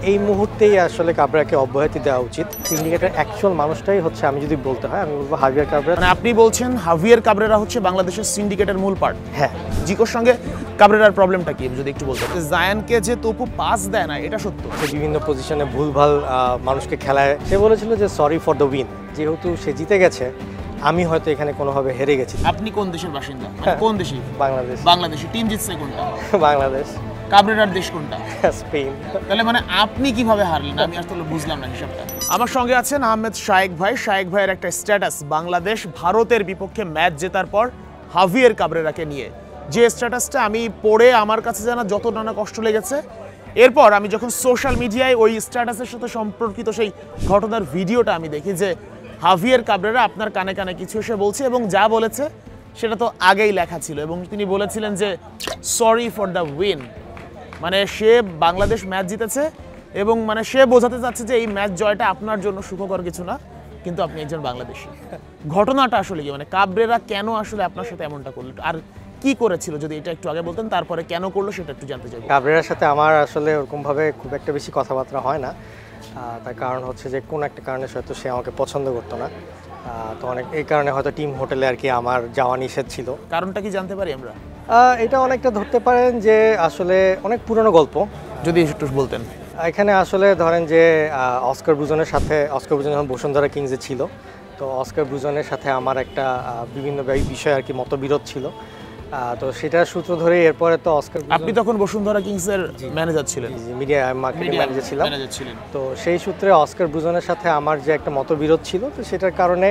এই মুহূর্তেই আসলে কাবরেরাকে অব্যাহতি দেওয়া উচিত। সিন্ডিকেটের অ্যাকচুয়াল মানুষটাই হচ্ছে, আমি যদি বলতে হয় আমি বলবো হাভিয়ার কাবরেরা। মানে আপনি বলছেন হাভিয়ার কাবরেরা হচ্ছে বাংলাদেশের সিন্ডিকেটের মূল পার্ট? হ্যাঁ। জিকোর সঙ্গে কাবরেরার প্রবলেমটা কি যদি একটু বলতেন? জায়ানকে যে তপু পাস দেয় না এটা সত্য? সে বিভিন্ন পজিশনে ভুলভাল মানুষকে খেলায়। সে বলেছিল যে সরি ফর দ্য উইন, যেহেতু সে জিতে গেছে আমি হয়তো এখানে কোনোভাবে হেরে গেছি। আপনি কোন দেশের বাসিন্দা? মানে কোন দেশি? বাংলাদেশ। বাংলাদেশি টিম জিতছে কোনটা? বাংলাদেশ। কাবরেরার দেশ কোনটা? স্পেন। তাহলে মানে আপনি কিভাবে হারলেন? আমি আসলে বুঝলাম না হিসাবটা। আমার সঙ্গে আছেন আহমেদ শায়েক ভাই। শায়েক ভাইয়ের একটা স্ট্যাটাস বাংলাদেশ ভারতের বিপক্ষে ম্যাচ জেতার পর হাভিয়ার কাবরেরাকে নিয়ে, যে স্ট্যাটাসটা আমি পড়ে আমার কাছে জানা যত নানা কষ্ট লেগেছে। এরপর আমি যখন সোশ্যাল মিডিয়ায় ওই স্ট্যাটাসের সাথে সম্পর্কিত সেই ঘটনার ভিডিওটা আমি দেখি যে হাভিয়ার কাবরেরা আপনার কানে কানে কিছু এসে বলছে, এবং যা বলেছে সেটা তো আগেই লেখা ছিল, এবং তিনি বলেছিলেন যে সরি ফর দ্য উইন। মানে সে বাংলাদেশ ম্যাচ জিতেছে এবং মানে সে বোঝাতে চাচ্ছে যে এই ম্যাচ জয়টা আপনার জন্য সুখকর কিছু না, কিন্তু আপনি একজন বাংলাদেশী। ঘটনাটা আসলে কি, মানে কাবরেরা কেন আসলে আপনার সাথে এমনটা করলো আর কি করেছিল যদি এটা একটু আগে বলতেন, তারপরে কেন করলো সেটা একটু জানতে চাইব। কাবরেরার সাথে আমার আসলে ওরকমভাবে খুব একটা বেশি কথাবার্তা হয় না। তার কারণ হচ্ছে যে কোন একটা কারণে হয়তো সে আমাকে পছন্দ করতো না, তো অনেক এই কারণে হয়তো টিম হোটেলে আর কি আমার যাওয়া নিষেধ ছিল। কারণটা কি জানতে পারি আমরা? এটা অনেকটা ধরতে পারেন যে আসলে অনেক পুরনো গল্প, যদি একটু বলতেন। এখানে আসলে ধরেন যে অস্কার ব্রুজনের সাথে, অস্কার ব্রুজন যখন বসুন্ধরা কিংসে ছিল, তো অস্কার ব্রুজনের সাথে আমার একটা বিভিন্ন বিষয়ে আর কি মতবিরোধ ছিল। তো সেটার সূত্র ধরে এরপরে তো অস্কার, আপনি তখন বসুন্ধরা কিংসের ম্যানেজার ছিলেন? মিডিয়া মার্কেটিং ম্যানেজার ছিলাম। তো সেই সূত্রে অস্কার ব্রুজনের সাথে আমার যে একটা মতবিরোধ ছিল, তো সেটার কারণে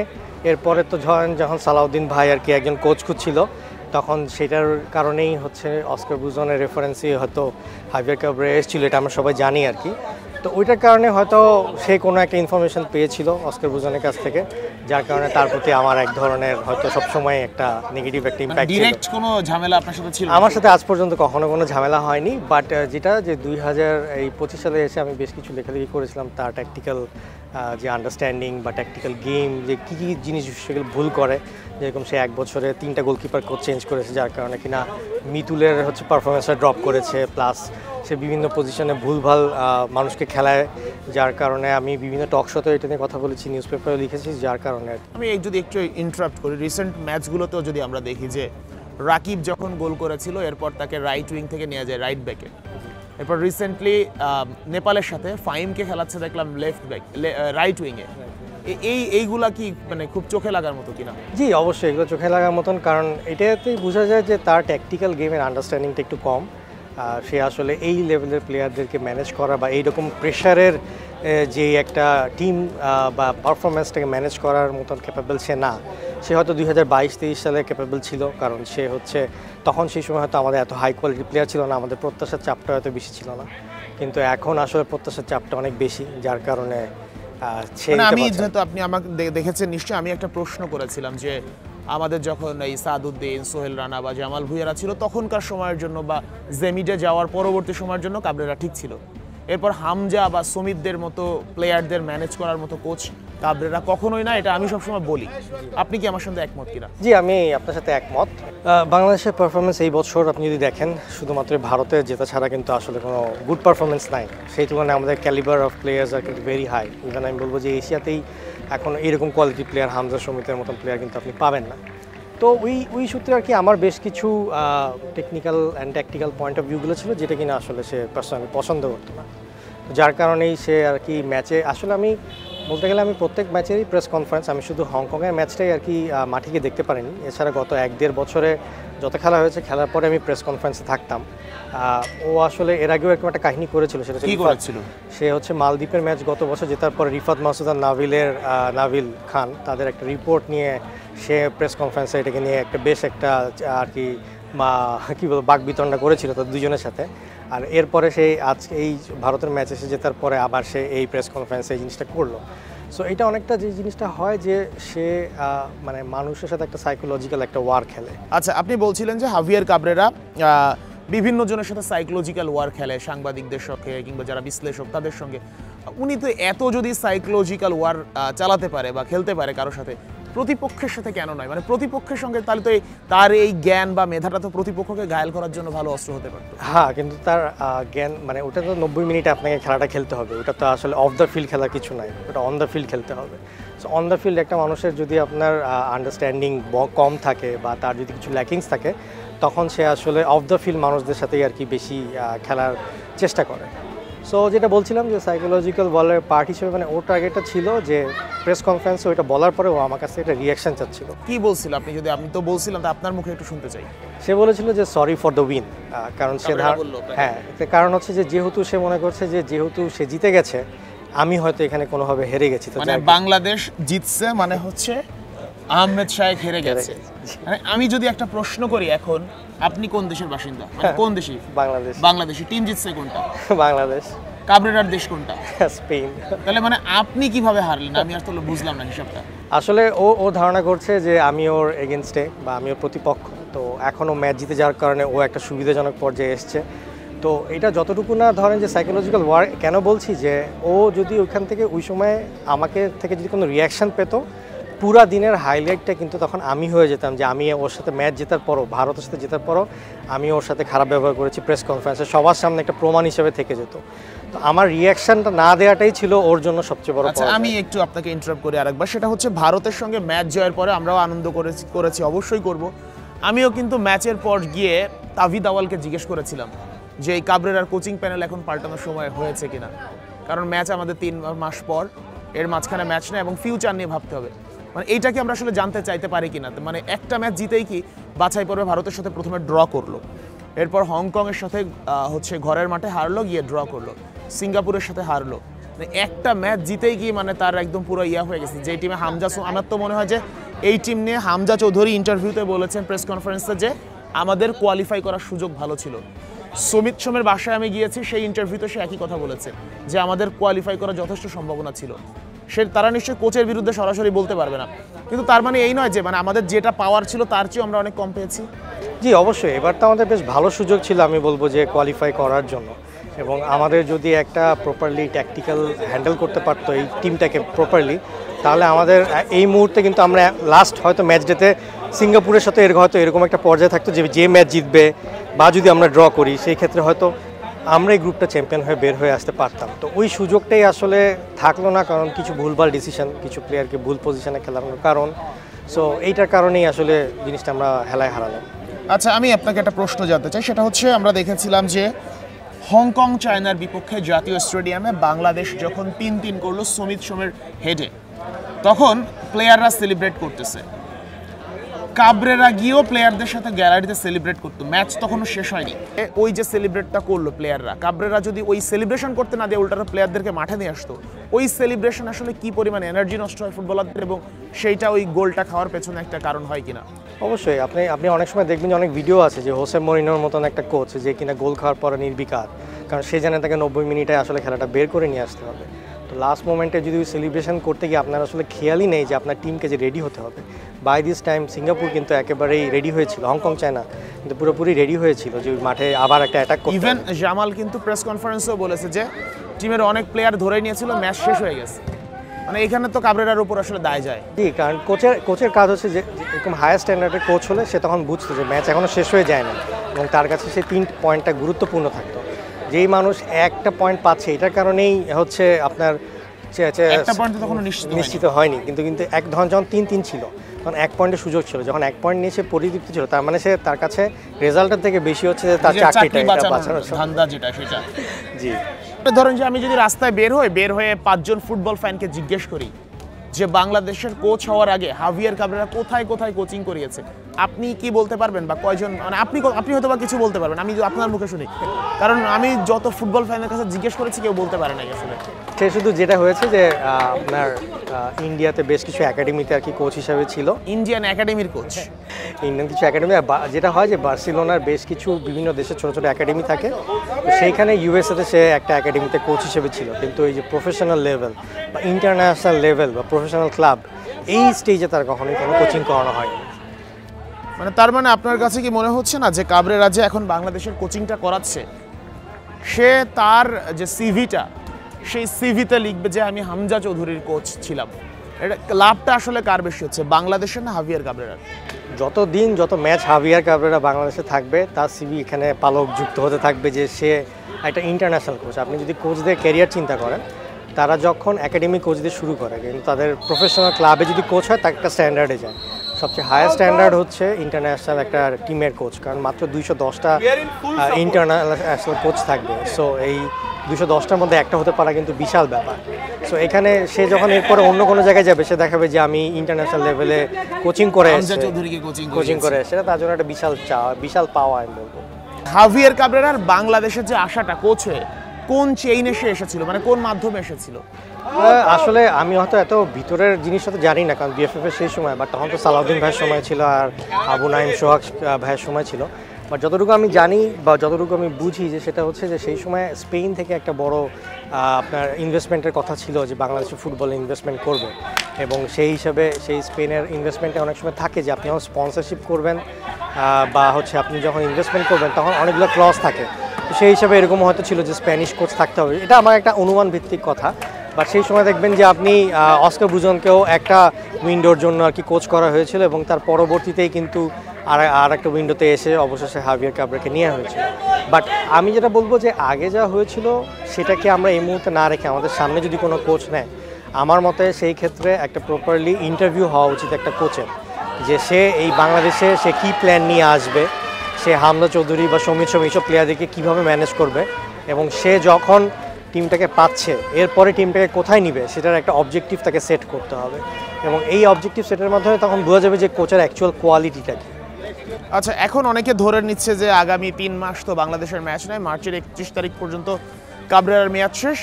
এরপরে তো যখন সালাউদ্দিন ভাই আর কি একজন কোচ খুঁজছিল, তখন সেটার কারণেই হচ্ছে অস্কার ব্রুজনের রেফারেন্সই হয়তো হাভিয়ার কাবরেরা এসেছিল, এটা আমরা সবাই জানি আর কি। তো ওইটার কারণে হয়তো সে কোনো একটা ইনফরমেশন পেয়েছিল অস্কার ব্রুজনের কাছ থেকে, যার কারণে তার প্রতি আমার এক ধরনের হয়তো সবসময় একটা নেগেটিভ একটা ইম্প্যাক্ট ছিল। ডাইরেক্ট কোনো ঝামেলা আপনার সাথে ছিল? আমার সাথে আজ পর্যন্ত কখনো কোনো ঝামেলা হয়নি, বাট যেটা যে 2025 সালে এসে আমি বেশ কিছু লেখালেখি করেছিলাম তার ট্যাকটিক্যাল যে আন্ডারস্ট্যান্ডিং বা ট্যাকটিক্যাল গেম, যে কী কী জিনিস সেগুলো ভুল করে, যেরকম সে এক বছরে 3টা গোলকিপার কোচ চেঞ্জ করেছে, যার কারণে কিনা মিতুলের হচ্ছে পারফরমেন্সটা ড্রপ করেছে, প্লাস সে বিভিন্ন পজিশনে ভুলভাল মানুষকে খেলায়, যার কারণে আমি বিভিন্ন টক শোতে এটা নিয়ে কথা বলেছি, নিউজ পেপারেও লিখেছি, যার কারণে। আমি যদি একটু ইন্টারাপ্ট করি, রিসেন্ট ম্যাচগুলোতেও যদি আমরা দেখি যে রাকিব যখন গোল করেছিল এরপর তাকে রাইট উইং থেকে নিয়ে যায় রাইট ব্যাকে, এরপর রিসেন্টলি নেপালের সাথে ফাইমকে খেলাচ্ছে দেখলাম লেফট ব্যাক, রাইট উইংয়ে। এইগুলা কি মানে খুব চোখে লাগার মতো কিনা? জি অবশ্যই এগুলো চোখে লাগার মতন, কারণ এটাতেই বোঝা যায় যে তার ট্যাকটিক্যাল গেমের আন্ডারস্ট্যান্ডিংটা একটু কম। সে আসলে এই লেভেলের প্লেয়ারদেরকে ম্যানেজ করা বা এইরকম প্রেশারের যে একটা টিম বা পারফরমেন্সটাকে ম্যানেজ করার মতন ক্যাপেবল সে না। সে হয়তো 2022-23 সালে ক্যাপেবল ছিল, কারণ সে হচ্ছে তখন সেই সময় হয়তো আমাদের এত হাই কোয়ালিটি প্লেয়ার ছিল না, আমাদের প্রত্যাশার চাপটা হয়তো বেশি ছিল না, কিন্তু এখন আসলে প্রত্যাশার চাপটা অনেক বেশি, যার কারণে আমি যেহেতু আপনি আমাকে দেখেছেন নিশ্চয়ই, আমি একটা প্রশ্ন করেছিলাম যে আমাদের যখন এই সাদউদ্দিন, সোহেল রানা বা জামাল ভুঁইয়ারা ছিল তখনকার সময়ের জন্য বা জেমিডে যাওয়ার পরবর্তী সময়ের জন্য কাবরেরা ঠিক ছিল, এরপর হামজা বা সমিতদের মতো প্লেয়ারদের ম্যানেজ করার মতো কোচ কাবরেরা কখনোই না, এটা আমি সবসময় বলি। আপনি কি আমার সাথে একমত কিনা? জি আমি আপনার সাথে একমত। বাংলাদেশের পারফরমেন্স এই বছর আপনি যদি দেখেন, শুধুমাত্র ভারতের জেতা ছাড়া কিন্তু আসলে কোনো গুড পারফরমেন্স নাই। সেই তুলনায় আমাদের ক্যালিবার অফ প্লেয়ার্স আর কিন্তু ভেরি হাই। ইভেন আমি বলবো যে এশিয়াতেই এখন এরকম কোয়ালিটি প্লেয়ার হামজা সমিতের মতন প্লেয়ার কিন্তু আপনি পাবেন না। তো ওই সূত্রে আর কি আমার বেশ কিছু technical and tactical point of ভিউগুলো ছিল, যেটা কিনা আসলে সে পার্সোনালি পছন্দ করতো না, যার কারণেই সে আর কি ম্যাচে, আসলে আমি বলতে গেলে আমি প্রত্যেক ম্যাচেরই প্রেস কনফারেন্স, আমি শুধু হংকংয়ের ম্যাচটাই আর কি মাঠে গিয়ে দেখতে পারিনি, এছাড়া গত 1-1.5 বছরে যত খেলা হয়েছে খেলার পরে আমি প্রেস কনফারেন্সে থাকতাম। ও আসলে এর আগেও এরকম একটা কাহিনী করেছিল, সেটা ছিল সে হচ্ছে মালদ্বীপের ম্যাচ গত বছর জেতার পরে রিফাত মাসুদ আর নাভিল খান তাদের একটা রিপোর্ট নিয়ে সে প্রেস কনফারেন্সে এটাকে নিয়ে একটা বেশ একটা আর কি কী বলবো বাকবিতণ্ডা করেছিল তাদের দুজনের সাথে। আর এরপরে সেই আজকে এই ভারতের ম্যাচ এসে জেতার পরে আবার সে এই প্রেস কনফারেন্সে এই জিনিসটা করলো। সো এটা অনেকটা যে জিনিসটা হয় যে সে মানে মানুষের সাথে একটা সাইকোলজিক্যাল একটা ওয়ার খেলে। আচ্ছা, আপনি বলছিলেন যে হাভিয়ার কাবরেরা বিভিন্ন জনের সাথে সাইকোলজিক্যাল ওয়ার খেলে, সাংবাদিকদের সঙ্গে কিংবা যারা বিশ্লেষক তাদের সঙ্গে। উনি তো এত যদি সাইকোলজিক্যাল ওয়ার চালাতে পারে বা খেলতে পারে কারোর সাথে, প্রতিপক্ষের সাথে কেন নয়? মানে প্রতিপক্ষের সঙ্গে তাহলে তো তার এই জ্ঞান বা মেধাটা তো প্রতিপক্ষকে ঘায়েল করার জন্য ভালো অস্ত্র হতে পারতো। হ্যাঁ, কিন্তু তার জ্ঞান মানে ওটা তো 90 মিনিটে আপনাকে খেলাটা খেলতে হবে, ওটা তো আসলে অফ দ্য ফিল্ড খেলার কিছু নাই, ওটা অন দ্য ফিল্ড খেলতে হবে। সো অন দ্য ফিল্ড একটা মানুষের যদি আপনার আন্ডারস্ট্যান্ডিং কম থাকে বা তার যদি কিছু ল্যাকিংস থাকে, তখন সে আসলে অফ দ্য ফিল্ড মানুষদের সাথেই আর কি বেশি খেলার চেষ্টা করে। সো যেটা বলছিলাম যে সাইকোলজিক্যাল বলার পার্ট হিসেবে মানে ওর টার্গেটটা ছিল যে প্রেস কনফারেন্সে ওইটা বলার পরে ও আমার কাছে একটা রিয়াকশন চাচ্ছিল। কি বলছিল আপনি? যদি আমি তো বলছিলাম তো আপনার মুখে একটু শুনতে চাই। সে বলেছিল যে সরি ফর দ্য উইন, কারণ সে হ্যাঁ, কারণ হচ্ছে যে যেহেতু সে মনে করছে যে যেহেতু সে জিতে গেছে, আমি হয়তো এখানে কোনোভাবে হেরে গেছি। তো মানে বাংলাদেশ জিতছে মানে হচ্ছে আহমেদ শায়েক হেরে গেছে। মানে আমি যদি একটা প্রশ্ন করি, এখন আপনি কোন দেশের বাসিন্দা? মানে কোন দেশি? বাংলাদেশ। বাংলাদেশি টিম জিতছে কোনটা? বাংলাদেশ। কাবরেরার দেশ কোনটা? স্পেন। তাহলে মানে আপনি কিভাবে হারলেন? আমি আসলে বুঝলাম না হিসাবটা। আসলে ও ধারণা করছে যে আমি ওর এগেনস্টে বা আমি ওর প্রতিপক্ষ, তো এখনও ম্যাচ জিতে যাওয়ার কারণে ও একটা সুবিধাজনক পর্যায়ে এসছে। তো এটা যতটুকু না ধরেন যে সাইকোলজিক্যাল ওয়ার, কেন বলছি যে ও যদি ওইখান থেকে ওই সময় আমাকে থেকে যদি কোনো রিয়াকশান পেতো, পুরা দিনের হাইলাইটটা কিন্তু তখন আমি হয়ে যেতাম, যে আমি ওর সাথে ম্যাচ জেতার পরও, ভারতের সাথে জেতার পরও আমি ওর সাথে খারাপ ব্যবহার করেছি প্রেস কনফারেন্সে, সবার সামনে একটা প্রমাণ হিসেবে থেকে যেত। তো আমার রিয়াকশানটা না দেওয়াটাই ছিল ওর জন্য সবচেয়ে বড়। আচ্ছা, আমি একটু আপনাকে ইন্টারাপ্ট করি আরেকবার। সেটা হচ্ছে ভারতের সঙ্গে ম্যাচ জয়ের পরে আমরাও আনন্দ করেছি, অবশ্যই করব। আমিও কিন্তু ম্যাচের পর গিয়ে তাভিদ আওয়ালকে জিজ্ঞেস করেছিলাম যে এই কাবরেরার কোচিং প্যানেল এখন পাল্টানোর সময় হয়েছে কিনা, কারণ ম্যাচ আমাদের 3 মাস পর, এর মাঝখানে ম্যাচ নেই এবং ফিউচার নিয়ে ভাবতে হবে। মানে এইটা কি আমরা আসলে জানতে চাইতে পারি কিনা? মানে একটা ম্যাচ জিতেই কি বাছাই পর্বে ভারতের সাথে প্রথমে ড্র করলো, এরপর হংকংয়ের সাথে হচ্ছে ঘরের মাঠে হারলো, গিয়ে ড্র করলো, সিঙ্গাপুরের সাথে হারলো। মানে একটা ম্যাচ জিতেই কি মানে তার একদম পুরো হয়ে গেছে। যে টিমে হামজা, আমার তো মনে হয় যে এই টিম নিয়ে হামজা চৌধুরী ইন্টারভিউতে বলেছেন প্রেস কনফারেন্সে যে আমাদের কোয়ালিফাই করার সুযোগ ভালো ছিল। সুমিত সোমের বাসায় আমি গিয়েছি, সেই ইন্টারভিউতে সে একই কথা বলেছে যে আমাদের কোয়ালিফাই করার যথেষ্ট সম্ভাবনা ছিল। তারা নিশ্চয়ই কোচের বিরুদ্ধে সরাসরি বলতে পারবে না, কিন্তু তার মানে এই নয় যে মানে আমাদের যেটা পাওয়ার ছিল তার চেয়েও আমরা অনেক কম পেয়েছি। জি অবশ্যই, এবার তো আমাদের বেশ ভালো সুযোগ ছিল আমি বলবো যে কোয়ালিফাই করার জন্য, এবং আমাদের যদি একটা প্রপারলি ট্যাকটিক্যাল হ্যান্ডেল করতে পারতো এই টিমটাকে প্রপারলি, তাহলে আমাদের এই মুহূর্তে কিন্তু আমরা লাস্ট হয়তো ম্যাচ ডেতে সিঙ্গাপুরের সাথে হয়তো এরকম একটা পর্যায়ে থাকতো যে ম্যাচ জিতবে বা যদি আমরা ড্র করি, সেই ক্ষেত্রে হয়তো আমরা এই গ্রুপটা চ্যাম্পিয়ন হয়ে বের হয়ে আসতে পারতাম। তো ওই সুযোগটাই আসলে থাকলো না, কারণ কিছু ভুলভাল ডিসিশন, কিছু প্লেয়ারকে ভুল পজিশনে খেলানোর কারণ। সো এইটার কারণেই আসলে জিনিসটা আমরা হেলায় হারালাম। আচ্ছা, আমি আপনাকে একটা প্রশ্ন জানতে চাই। সেটা হচ্ছে আমরা দেখেছিলাম যে হংকং চায়নার বিপক্ষে জাতীয় স্টেডিয়ামে বাংলাদেশ যখন 3-3 করলো সুমিত সোমের হেডে, তখন প্লেয়াররা সেলিব্রেট করতেছে। কাবরেরা গিয়েও প্লেয়ারদের সাথে গ্যালারিতে সেলিব্রেট করতো, ম্যাচ তখনও শেষ হয়নি। ওই যে সেলিব্রেটটা করলো প্লেয়াররা, কাবরেরা যদি ওই সেলিব্রেশন করতে না দিয়ে উল্টানো প্লেয়ারদেরকে মাঠে নিয়ে আসতো, ওই সেলিব্রেশন আসলে কি পরিমাণ এনার্জি নষ্ট হয় ফুটবলারদের, এবং সেইটা ওই গোলটা খাওয়ার পেছনে একটা কারণ হয় কিনা? অবশ্যই, আপনি অনেক সময় দেখবেন যে অনেক ভিডিও আছে যে হোসে মরিনোর মতন একটা কোচ যে কিনা গোল খাওয়ার পরে নির্বিকার, কারণ সে জানে তাকে 90 মিনিটে আসলে খেলাটা বের করে নিয়ে আসতে হবে। তো লাস্ট মোমেন্টে যদি ওই সেলিব্রেশন করতে গিয়ে আপনার আসলে খেয়ালই নেই যে আপনার টিমকে যে রেডি হতে হবে। বাই দিস টাইম সিঙ্গাপুর কিন্তু একেবারেই রেডি হয়েছিল, হংকং চায়না কিন্তু পুরোপুরি রেডি হয়েছিল যে ওই মাঠে আবার একটা অ্যাটাক করতে। ইভেন জামাল কিন্তু প্রেস কনফারেন্সেও বলেছে যে টিমের অনেক প্লেয়ার ধরে নিয়েছিল, ম্যাচ শেষ হয়ে গেছে। মানে এখানে তো কাবরেরার উপর আসলে দায় যায়। জি, কারণ কোচের কাজ হচ্ছে যে এরকম হায়ার স্ট্যান্ডার্ডের কোচ হলে সে তখন বুঝতো যে ম্যাচ এখনও শেষ হয়ে যায় না, এবং তার কাছে সেই 3 পয়েন্টটা গুরুত্বপূর্ণ থাকতো। যেই মানুষ একটা পয়েন্ট পাচ্ছে, এটার কারণেই হচ্ছে আপনার একটা পয়েন্ট তখন নিশ্চিত হয়নি, কিন্তু এক ধরনের যখন 3-3 ছিল তখন 1 পয়েন্টের সুযোগ ছিল, যখন 1 পয়েন্ট নিয়ে সে পরিতৃপ্ত ছিল, তার মানে সে তার কাছে রেজাল্টের থেকে বেশি হচ্ছে যে তার চাকরিটা বাঁচানোর ধান্দা যেটা সেটা। জি, ধরেন যে আমি যদি রাস্তায় বের হয়ে 5 জন ফুটবল ফ্যানকে জিজ্ঞেস করি যে বাংলাদেশের কোচ হওয়ার আগে হাভিয়ার কাবরেরা কোথায় কোথায় কোচিং করিয়েছে, আপনি কি বলতে পারবেন? বা কয়জন, মানে আপনি হয়তো বা কিছু বলতে পারবেন, আমি আপনার মুখে শুনি, কারণ আমি যত ফুটবল ফ্যানের কাছে জিজ্ঞেস করেছি কেউ বলতে পারে নাই আসলে। সে শুধু যেটা হয়েছে যে আপনার ইন্ডিয়াতে বেশ কিছু একাডেমিতে আর কি কোচ হিসাবে ছিল, ইন্ডিয়ান একাডেমির কোচ, ইন্ডিয়ান কিছু একাডেমি। যেটা হয় যে বার্সেলোনার বেশ কিছু বিভিন্ন দেশের ছোটো ছোটো একাডেমি থাকে, তো সেইখানে ইউএসএতে সে একটা একাডেমিতে কোচ হিসেবে ছিল, কিন্তু এই যে প্রফেশনাল লেভেল বা ইন্টারন্যাশনাল লেভেল বা প্রফেশনাল ক্লাব, এই স্টেজে তার কখনোই কোনো কোচিং করানো হয়নি। মানে তার মানে আপনার কাছে কি মনে হচ্ছে না যে কাবরেরা যে এখন বাংলাদেশের কোচিংটা করাচ্ছে, সে তার যে সিভিটা, সেই সিভিতে লিখবে যে আমি হামজা চৌধুরীর কোচ ছিলাম, এটা লাভটা আসলে কার বেশি হচ্ছে, বাংলাদেশের না হাভিয়ার কাবরেরার? যত ম্যাচ হাভিয়ার কাবরেরা বাংলাদেশে থাকবে তার সিভি এখানে পালক যুক্ত হতে থাকবে যে সে একটা ইন্টারন্যাশনাল কোচ। আপনি যদি কোচদের ক্যারিয়ার চিন্তা করেন, তারা যখন একাডেমি কোচ দিয়ে শুরু করে কিন্তু তাদের প্রফেশনাল ক্লাবে যদি কোচ হয় তার একটা স্ট্যান্ডার্ডে যায়। সবচেয়ে হায়ার স্ট্যান্ডার্ড হচ্ছে ইন্টারন্যাশনাল একটা টিমের কোচ, কারণ মাত্র 210টা ইন্টারন্যাশনাল কোচ থাকবে। সো এই 210টার মধ্যে একটা হতে পারা কিন্তু বিশাল ব্যাপার। সো এখানে সে যখন এরপরে অন্য কোনো জায়গায় যাবে, সে দেখাবে যে আমি ইন্টারন্যাশনাল লেভেলে কোচিং করে সেটা তার জন্য একটা বিশাল পাওয়া আমি বলবো। হাভিয়ার কাবরেরার বাংলাদেশের যে আশাটা কোচ হয়ে, কোন চেইনে সে এসেছিল, মানে কোন মাধ্যমে এসেছিল? আসলে আমি হয়তো এত ভিতরের জিনিসটা তো জানি না, কারণ বিএফএফ এর সেই সময়, বাট তখন তো সালাউদ্দিন ভাইয়ের সময় ছিল আর আবু নাইম সোহাগ ভাইয়ের সময় ছিল। বাট যতটুকু আমি জানি বা যতটুকু আমি বুঝি যে সেটা হচ্ছে যে সেই সময় স্পেন থেকে একটা বড় আপনার ইনভেস্টমেন্টের কথা ছিল যে বাংলাদেশে ফুটবলে ইনভেস্টমেন্ট করবে, এবং সেই হিসাবে সেই স্পেনের ইনভেস্টমেন্টে অনেক সময় থাকে যে আপনি যখন স্পন্সরশিপ করবেন বা হচ্ছে আপনি যখন ইনভেস্টমেন্ট করবেন তখন অনেকগুলো ক্লজ থাকে। তো সেই হিসাবে এরকম হয়তো ছিল যে স্প্যানিশ কোচ থাকতে হবে, এটা আমার একটা অনুমান ভিত্তিক কথা। বাট সেই সময় দেখবেন যে আপনি অস্কার ব্রুজনকেও একটা উইন্ডোর জন্য আর কি কোচ করা হয়েছিল, এবং তার পরবর্তীতেই কিন্তু আর একটা উইন্ডোতে এসে অবশেষে হাভিয়ার কাবরেরাকে নেওয়া হয়েছিল। বাট আমি যেটা বলবো যে আগে যা হয়েছিল সেটাকে আমরা এই মুহূর্তে না রেখে আমাদের সামনে যদি কোনো কোচ নেয়, আমার মতে সেই ক্ষেত্রে একটা প্রপারলি ইন্টারভিউ হওয়া উচিত একটা কোচের, যে সে এই বাংলাদেশে সে কী প্ল্যান নিয়ে আসবে, সে হামজা চৌধুরী বা সমিত এইসব প্লেয়ারদেরকে কীভাবে ম্যানেজ করবে, এবং সে যখন টিমটাকে পাচ্ছে এরপরে টিমটাকে কোথায় নিবে সেটার একটা অবজেক্টিভ তাকে সেট করতে হবে, এবং এই অবজেক্টিভ সেটের মাধ্যমে তখন বোঝা যাবে যে কোচের অ্যাকচুয়াল কোয়ালিটিটা কী। আচ্ছা, এখন অনেকে ধরে নিচ্ছে যে আগামী 3 মাস তো বাংলাদেশের ম্যাচ নেই, মার্চের 31 তারিখ পর্যন্ত কাবরেরার মেয়াদ শেষ,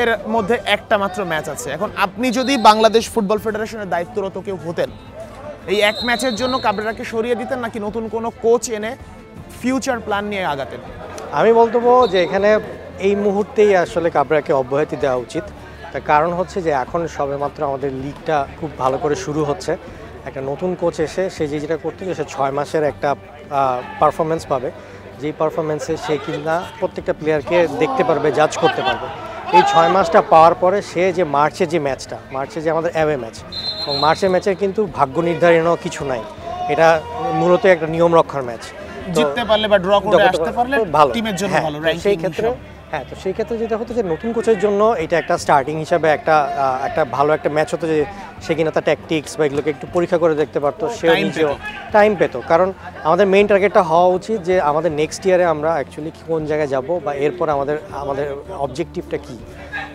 এর মধ্যে একটা মাত্র ম্যাচ আছে। এখন আপনি যদি বাংলাদেশ ফুটবল ফেডারেশনের দায়িত্বরত কেউ হতেন, এই এক ম্যাচের জন্য কাবরেরাকে সরিয়ে দিতেন নাকি নতুন কোনো কোচ এনে ফিউচার প্ল্যান নিয়ে আগাতেন? আমি বলতে যে এখানে এই মুহূর্তেই আসলে কাবরেরাকে অব্যাহতি দেওয়া উচিত। তার কারণ হচ্ছে যে এখন সবেমাত্র আমাদের লিগটা খুব ভালো করে শুরু হচ্ছে। একটা নতুন কোচ এসে সে যেটা করতে সে 6 মাসের একটা পারফরমেন্স পাবে, যেই পারফরমেন্সে সে কিনা প্রত্যেকটা প্লেয়ারকে দেখতে পারবে, জাজ করতে পারবে। এই 6 মাসটা পাওয়ার পরে সে যে মার্চে যে আমাদের অ্যাওয়ে ম্যাচ, এবং মার্চের ম্যাচের কিন্তু ভাগ্য নির্ধারণও কিছু নাই, এটা মূলত একটা নিয়ম রক্ষার ম্যাচ। জিততে পারলে বা ড্র করে আসতে পারলে ভালো, টিমের জন্য ভালো। সেই ক্ষেত্রে তো সেই ক্ষেত্রে যেটা হতো যে নতুন কোচের জন্য এটা একটা স্টার্টিং হিসাবে একটা ভালো একটা ম্যাচ হতো, যে সে কিনা তার ট্যাকটিক্স বা এগুলোকে একটু পরীক্ষা করে দেখতে পারতো, সেও নিজেও টাইম পেত। কারণ আমাদের মেইন টার্গেটটা হওয়া উচিত যে আমাদের নেক্সট ইয়ারে আমরা অ্যাকচুয়ালি কোন জায়গায় যাব বা এরপর আমাদের অবজেক্টিভটা কী।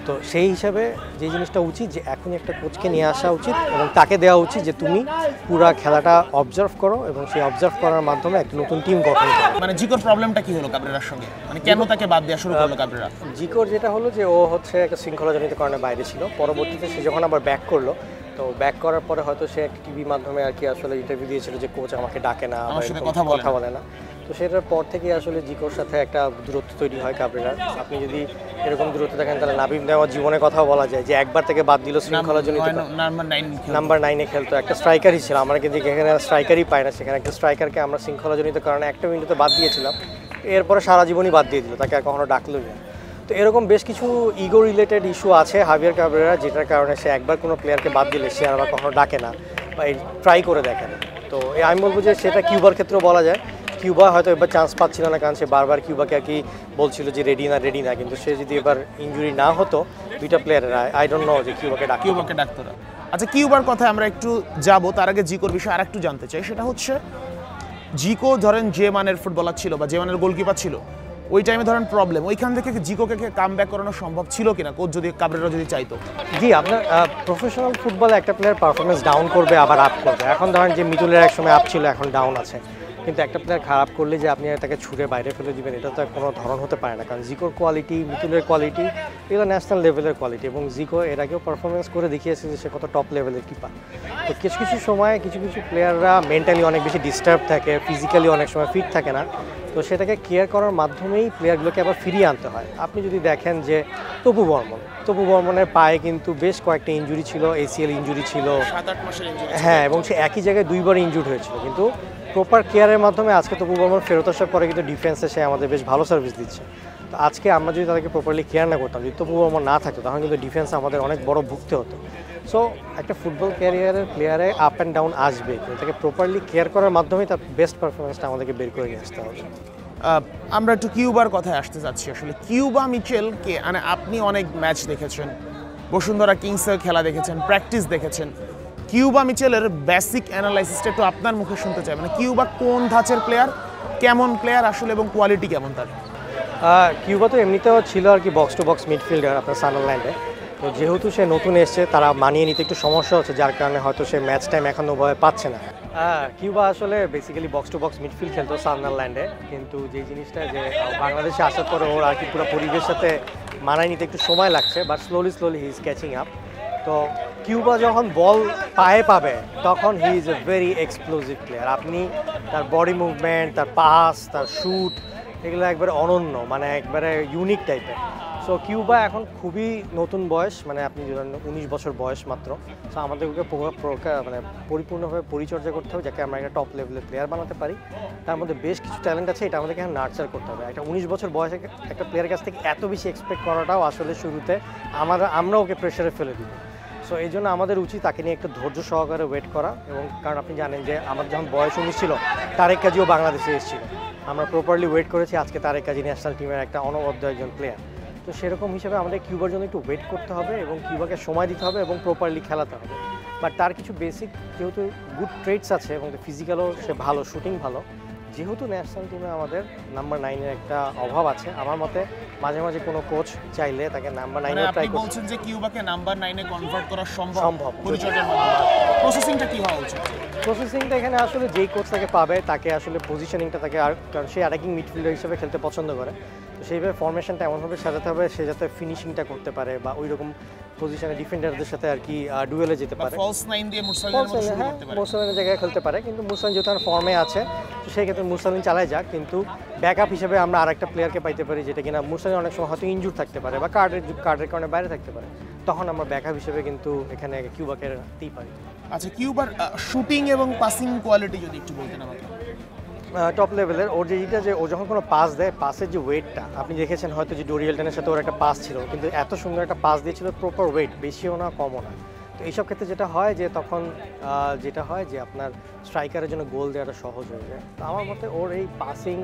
তো সেই হিসাবে যে জিনিসটা উচিত যে এখনই একটা কোচকে নিয়ে আসা উচিত এবং তাকে দেওয়া উচিত যে তুমি পুরো খেলাটা অবজার্ভ করো, এবং সেই অবজার্ভ করার মাধ্যমে একটা নতুন টিম গঠন করো। মানে জিকোর প্রবলেমটা কি হলো কাবরেরার সঙ্গে, মানে কেন তাকে বাদ দেওয়া শুরু করলো কাবরেরা? জিকোর যেটা হলো যে ও হচ্ছে একটা শৃঙ্খলাজনিত কারণে বাইরে ছিল, পরবর্তীতে সে যখন আবার ব্যাক করলো, তো ব্যাক করার পরে হয়তো সে একটা টিভি মাধ্যমে আর কি আসলে ইন্টারভিউ দিয়েছিল যে কোচ আমাকে ডাকে না, আমার সাথে কথা বলে না। তো সেটার পর থেকে আসলে জিকোর সাথে একটা দূরত্ব তৈরি হয় কাবরেরার। আপনি যদি এরকম দূরত্ব দেখেন তাহলে নাবিম দেওয়ার জীবনে কথা বলা যায় যে একবার থেকে বাদ দিল শৃঙ্খলাজনিত, নাম্বার 9-এ খেলতো, একটা স্ট্রাইকারই ছিল। আমরা কিন্তু এখানে স্ট্রাইকারই পাই না, সেখানে একটা স্ট্রাইকারকে আমরা শৃঙ্খলাজনিত কারণে একটা উইন্ডোতে বাদ দিয়েছিলাম, এরপরে সারা জীবনই বাদ দিয়ে দিল, তাকে আর কখনো ডাকলোই না। তো এরকম বেশ কিছু ইগো রিলেটেড ইস্যু আছে হাভিয়ার কাবরেরা, যেটার কারণে সে একবার কোনো প্লেয়ারকে বাদ দিলে সে আর কখনো ডাকে না বা ট্রাই করে দেখে না। তো আমি বলবো যে সেটা কিউবার ক্ষেত্রেও বলা যায়। কিউবা হয়তো এবার চান্স পাচ্ছিল না, কারণ সে বারবার কিউবাকে আর কি বলছিল যে রেডি না, কিন্তু সে যদি এবার ইনজুরি না হতো দুইটা প্লেয়ারের, আই ডোন্ট নো যে কিউবাকে ডাকতো না। আচ্ছা, কিউবার কথায় আমরা একটু যাব, তার আগে জিকোর বিষয়ে আরেকটু জানতে চাই। সেটা হচ্ছে জিকো ধরেন যে মানের ফুটবলার ছিল বা যে মানের গোলকিপার ছিল, ওই টাইমে ধরেন প্রবলেম, ওইখান থেকে জিকোকে কাম ব্যাক করানো সম্ভব ছিল কিনা, কোচ যদি কাবরেরা যদি চাইতো? জি, আপনার প্রফেশনাল ফুটবলে একটা প্লেয়ার পারফরমেন্স ডাউন করবে আবার আপ করবে। এখন ধরেন যে মিতুলের এক সময় আপ ছিল, এখন ডাউন আছে, কিন্তু একটা প্লেয়ার খারাপ করলে যে আপনি তাকে ছুঁড়ে বাইরে ফেলে দিবেন এটা তো কোনো ধরন হতে পারে না। কারণ জিকোর কোয়ালিটি, মিতুলের কোয়ালিটি, এগুলো ন্যাশনাল লেভেলের কোয়ালিটি, এবং জিকো এর আগেও পারফরমেন্স করে দেখিয়েছে যে সে কত টপ লেভেলের কিপার। তো কিছু সময় কিছু প্লেয়াররা মেন্টালি অনেক বেশি ডিস্টার্ব থাকে, ফিজিক্যালি অনেক সময় ফিট থাকে না, তো সেটাকে কেয়ার করার মাধ্যমেই প্লেয়ারগুলোকে আবার ফিরিয়ে আনতে হয়। আপনি যদি দেখেন যে তপু বর্মনের পায়ে কিন্তু বেশ কয়েকটা ইনজুরি ছিল, ACL ইনজুরি ছিল, 7-8 মাসের ইনজুরি, হ্যাঁ, এবং সে একই জায়গায় 2বার ইনজুর্ড হয়েছিল, কিন্তু প্রপার কেয়ারের মাধ্যমে আজকে তপু বর্মন ফেরত আসার পরে কিন্তু ডিফেন্সে সে আমাদের বেশ ভালো সার্ভিস দিচ্ছে। তো আজকে আমরা যদি তাদেরকে প্রপারলি কেয়ার না করতাম, যদি তপু বর্মন না থাকতো, তখন কিন্তু ডিফেন্স আমাদের অনেক বড় ভুগতে হতো। সো একটা ফুটবল ক্যারিয়ারের প্লেয়ারে আপ অ্যান্ড ডাউন আসবে, কিন্তু তাকে প্রপারলি কেয়ার করার মাধ্যমেই তার বেস্ট পারফরমেন্সটা আমাদেরকে বের করে নিয়ে আসতে হবে। আমরা একটু কিউবার কথায় আসতে যাচ্ছি। আসলে কিউবা মিচেলকে মানে আপনি অনেক ম্যাচ দেখেছেন, বসুন্ধরা কিংসের খেলা দেখেছেন, প্র্যাকটিস দেখেছেন। কিউবা মিচেলের বেসিক অ্যানালাইসিসটা একটু আপনার মুখে শুনতে চাই। মানে কিউবা কোন ধাঁচের প্লেয়ার, কেমন প্লেয়ার আসলে, এবং কোয়ালিটি কেমন তার? কিউবা তো এমনিতেও ছিল আর কি বক্স টু বক্স মিডফিল্ডার আপনার সানারল্যান্ডে। তো যেহেতু সে নতুন এসছে, তারা মানিয়ে নিতে একটু সমস্যা হচ্ছে, যার কারণে হয়তো সে ম্যাচ টাইম এখন ওভাবে পাচ্ছে না। কিউবা আসলে basically box to box midfield খেলতো সানারল্যান্ডে, কিন্তু যে জিনিসটা যে বাংলাদেশে আসার পরে ওর আর কি পুরো পরিবেশের সাথে মানায় নিতে একটু সময় লাগছে, but slowly he is catching up. তো কিউবা যখন বল পায়ে পাবে তখন he is a very explosive player. আপনি তার বডি মুভমেন্ট, তার পাস, তার শ্যুট, এগুলো একবারে অনন্য, মানে একবারে ইউনিক টাইপের। সো কিউবা এখন খুবই নতুন বয়স, মানে আপনি ধরেন 19 বছর বয়স মাত্র। সো আমাদেরকে মানে পরিপূর্ণভাবে পরিচর্যা করতে হবে, যাকে আমরা একটা টপ লেভেলের প্লেয়ার বানাতে পারি। তার মধ্যে বেশ কিছু ট্যালেন্ট আছে, এটা আমাদেরকে এখন নার্চার করতে হবে। একটা 19 বছর বয়সে একটা প্লেয়ারের কাছ থেকে এত বেশি এক্সপেক্ট করাটাও আসলে শুরুতে আমরা ওকে প্রেশারে ফেলে দিব। সো এই জন্য আমাদের উচিত তাকে নিয়ে একটু ধৈর্য সহকারে ওয়েট করা। এবং কারণ আপনি জানেন যে আমার যখন বয়স 19 ছিল, তারেক কাজীও বাংলাদেশে এসেছিল, আমরা প্রপারলি ওয়েট করেছি। আজকে তারেক কাজী ন্যাশনাল টিমের একটা অনবদ্য একজন প্লেয়ার। তো সেরকম হিসেবে আমাদের কিউবার জন্য একটু ওয়েট করতে হবে এবং কিউবাকে সময় দিতে হবে এবং প্রপারলি খেলাতে হবে। বাট তার কিছু বেসিক যেহেতু গুড ট্রেটস আছে এবং ফিজিক্যালও সে ভালো, শুটিং ভালো, যেহেতু ন্যাশনাল টিমে আমাদের নাম্বার 9-এর একটা অভাব আছে, আমার মতে মাঝে মাঝে কোনো কোচ চাইলে তাকে নাম্বার 9-এ ট্রাই করতে। বলছেন যে কিউবাকে নাম্বার 9-এ কনভার্ট করা সম্ভব পরিচর্যার মাধ্যমে। প্রসেসিংটা কি হওয়া উচিত? প্রসেসিংটা এখানে আসলে যেই কোচ তাকে পাবে, তাকে আসলে পজিশনিংটা তাকে, আর কারণ সে অ্যাটাকিং মিডফিল্ডার হিসেবে খেলতে পছন্দ করে, তো সেইভাবে ফরমেশনটা এমনভাবে সাজাতে হবে সে যাতে ফিনিশিংটা করতে পারে বা ওই রকম পজিশনে ডিফেন্ডারদের সাথে আর কি ডুয়েলে যেতে পারে। ফলস 9 দিয়ে মুরসালিনের মতো শুরু করতে পারে, মুরসালিনের জায়গায় খেলতে পারে। কিন্তু মুরসালিন যেহেতু ফর্মে আছে, তো সেই ক্ষেত্রে মুরসালিন চালায় যাক, কিন্তু ব্যাকআপ হিসেবে আমরা আরেকটা প্লেয়ারকে পাইতে পারি, যেটা কিনা মুরসালিন অনেক সময় হয়তো ইনজুর থাকতে পারে বা কার্ডের কারণে বাইরে থাকতে পারে, তখন আমরা ব্যাকআপ হিসেবে কিন্তু এখানে কিউবাকে রাখতেই পারি। আচ্ছা, কিউবার শুটিং এবং পাসিং কোয়ালিটি যদি একটু বলতেন আমাকে। টপ লেভেলের। ওর যেটা যে ও যখন কোনো পাস দেয়, পাসের যে ওয়েটটা আপনি দেখেছেন হয়তো, যে ডোরিয়েলটনের সাথে ওর একটা পাস ছিল, কিন্তু এত সুন্দর একটা পাস দিয়েছিল, প্রপার ওয়েট, বেশিও না কমও না। তো এইসব ক্ষেত্রে যেটা হয় যে তখন যেটা হয় যে আপনার স্ট্রাইকারের জন্য গোল দেওয়াটা সহজ হয়ে যায়। তো আমার মতে ওর এই পাসিং,